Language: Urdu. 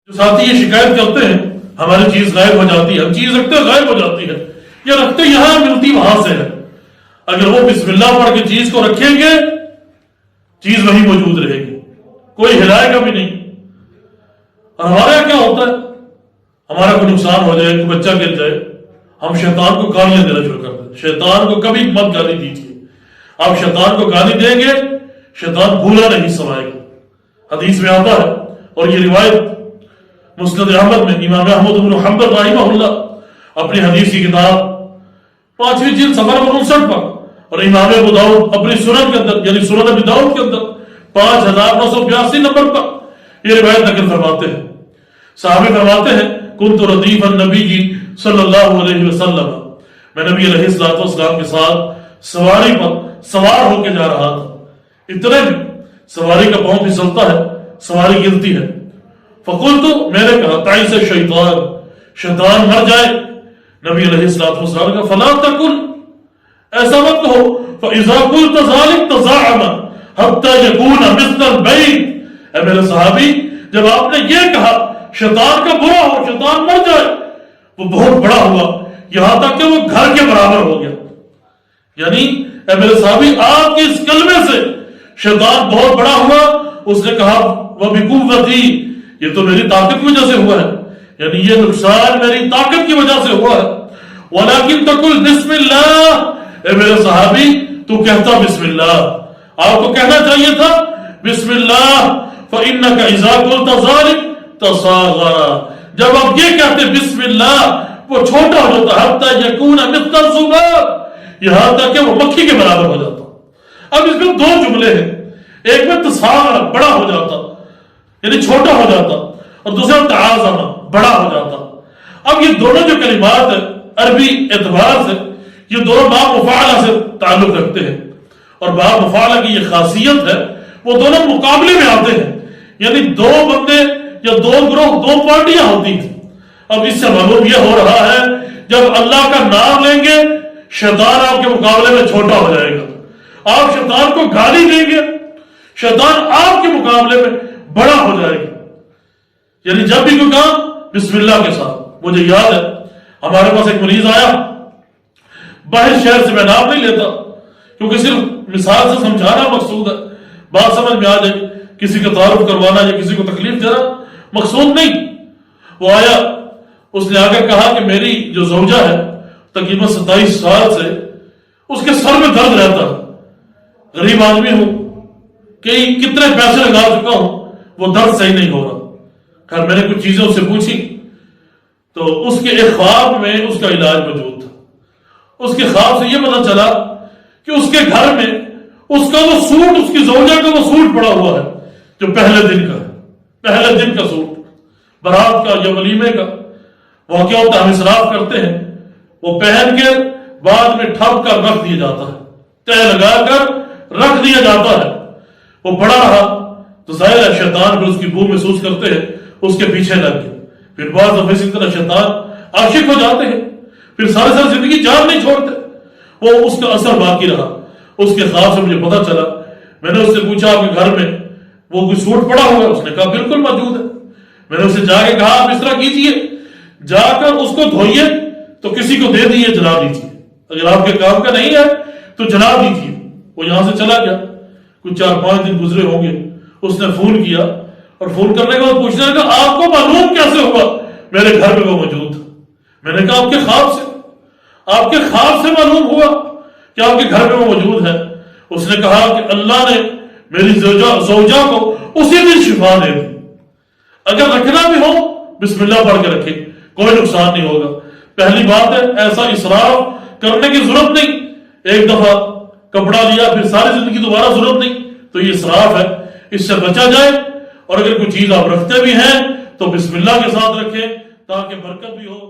جو ساتھی یہ شکایت کرتے ہیں ہماری چیز غائب ہو جاتی ہے، ہم چیز رکھتے ہیں غائب ہو جاتی ہے، یا رکھتے یہاں ملتی وہاں سے ہے، اگر وہ بسم اللہ پڑھ کے چیز کو رکھیں گے چیز وہی موجود رہے گی، کوئی ہلائے گا بھی نہیں۔ اور ہمارے یہاں کیا ہوتا ہے، ہمارا کوئی نقصان ہو جائے، کوئی بچہ گر جائے، ہم شیطان کو گالیاں دینا شروع کر دیں۔ شیطان کو کبھی مت گالی دیجیے، آپ شیطان کو گالی دیں گے شیطان بھولا نہیں سمائے گا۔ حدیث میں آتا ہے، اور یہ روایت مسند احمد میں امام احمد بن محمد رحمہ اللہ اپنی حدیث کی کتاب 5ویں جلد صفحہ نمبر 59 پر، اور امام ابو داؤد اپنی سنن کے اندر یعنی سنن ابی داؤد کے اندر 5982 نمبر پر یہ روایت نقل فرماتے ہیں۔ صحابی فرماتے ہیں کنت ردیف النبی صلی اللہ علیہ وسلم، میں نبی علیہ السلام کے ساتھ سواری پر سوار ہو کے جا رہا تھا، اتنے میں سواری کا پاؤں پھسلتا ہے، سواری گرتی ہے، فقلت، میں نے کہا تعیس شیطان، شیطان مر جائے۔ نبی علیہ السلام کا فلا تقل، ایسا مت کہو، فاذا قلت ذلك تزعم حتى يكون مثل البيت، اے میرے صحابی جب آپ نے یہ کہا شیطان کا برا ہو، شیطان مر جائے، وہ بہت بڑا ہوا یہاں تک کہ وہ گھر کے برابر ہو گیا۔ یعنی اے میرے صحابی آپ کے اس کلمے سے شیطان بہت بڑا ہوا۔ اس نے کہا وبقوتی، یہ تو میری طاقت کی وجہ سے ہوا ہے، یعنی یہ نقصان میری طاقت کی وجہ سے ہوا ہے۔ ولیکن تقل بسم اللہ، اے میرے صحابی تو کہتا بسم اللہ، آپ کو کہنا چاہیے تھا بسم اللہ، فإنك إذا قلت ذلك تصاغر، جب آپ یہ کہتے بسم اللہ وہ چھوٹا ہو جاتا، حتی یکون مثل الذباب، یہاں تک کہ وہ مکھی کے برابر ہو جاتا۔ اب اس میں دو جملے ہیں، ایک میں تصاغر بڑا ہو جاتا یعنی چھوٹا ہو جاتا، اور دوسرا تعاظم بڑا ہو جاتا۔ اب یہ دونوں جو کلمات ہیں عربی اعتبار سے یہ دونوں باب مفاعلہ سے تعلق رکھتے ہیں، اور باب مفاعلہ کی یہ خاصیت ہے وہ دونوں مقابلے میں آتے ہیں، یعنی دو بندے یا دو گروہ، دو پارٹیاں ہوتی ہیں۔ اب اس سے معلوم یہ ہو رہا ہے جب اللہ کا نام لیں گے شیطان آپ کے مقابلے میں چھوٹا ہو جائے گا، آپ شیطان کو گالی دیں گے شیطان آپ کے مقابلے میں بڑا ہو جائے گا۔ یعنی جب بھی کوئی کام بسم اللہ کے ساتھ، مجھے یاد ہے ہمارے پاس ایک مریض آیا، باہر شہر سے میں نام نہیں لیتا کیونکہ صرف مثال سے سمجھانا مقصود ہے، بات سمجھ میں آ جائے، کسی کا تعارف کروانا یا کسی کو تکلیف دینا مقصود نہیں۔ وہ آیا، اس نے آ کر کہا کہ میری جو زوجہ ہے تقریباً 27 سال سے اس کے سر میں درد رہتا ہے، غریب آدمی ہوں، کتنے پیسے لگا چکا ہوں، وہ درد صحیح نہیں ہو رہا۔ خیر میں نے کچھ چیزیں اس سے پوچھی تو اس کے ایک خواب میں اس کا علاج موجود تھا۔ اس کے خواب سے یہ پتا چلا کہ اس کے گھر میں اس کا وہ سوٹ، اس کی زوجہ کا وہ سوٹ پڑا ہوا ہے جو پہلے دن کا ہے، پہلے دن کا سوٹ، برات کا یا ولیمے کا۔ وہ کیا ہوتا ہے، ہم اسراف کرتے ہیں، وہ پہن کے بعد میں ٹھپ کر رکھ دیا جاتا ہے، تہ لگا کر رکھ دیا جاتا ہے۔ وہ پڑا رہا تو ظاہر ہے شیطان پھر اس کی بو محسوس کرتے ہیں، اس کے پیچھے لگ گئے۔ پھر بعض دفعہ اسی طرح شیطان عاشق ہو جاتے ہیں، پھر سارے زندگی جان نہیں چھوڑتے، وہ اس کا اثر باقی رہا۔ اس کے خواب سے مجھے پتا چلا، میں نے اس سے پوچھا آپ کے گھر میں وہ کوئی سوٹ پڑا ہوا ہے؟ اس نے کہا بالکل موجود ہے۔ میں نے اسے جا کے کہا آپ اس طرح کیجئے، جا کر اس کو دھوئیے تو کسی کو دے دیجیے، جلا دیجیے، اگر آپ کے کام کا نہیں ہے تو جلا دیجیے۔ وہ یہاں سے چلا گیا، کچھ 4-5 دن گزرے ہوں گے، اس نے فون کیا، اور فون کرنے کے بعد پوچھنے لگا آپ کو معلوم کیسے ہوا میرے گھر میں وہ موجود تھا؟ میں نے کہا آپ کے خواب سے معلوم ہوا کہ آپ کے گھر میں وہ موجود ہے۔ اس نے کہا کہ اللہ نے میری زوجہ کو اسی دن شفا دے دی۔ اگر رکھنا بھی ہو بسم اللہ پڑھ کے رکھے، کوئی نقصان نہیں ہوگا۔ پہلی بات ہے ایسا اسراف کرنے کی ضرورت نہیں، ایک دفعہ کپڑا لیا پھر ساری زندگی دوبارہ ضرورت نہیں، تو یہ اسراف ہے، اس سے بچا جائے۔ اور اگر کوئی چیز آپ رکھتے بھی ہیں تو بسم اللہ کے ساتھ رکھیں تاکہ برکت بھی ہو۔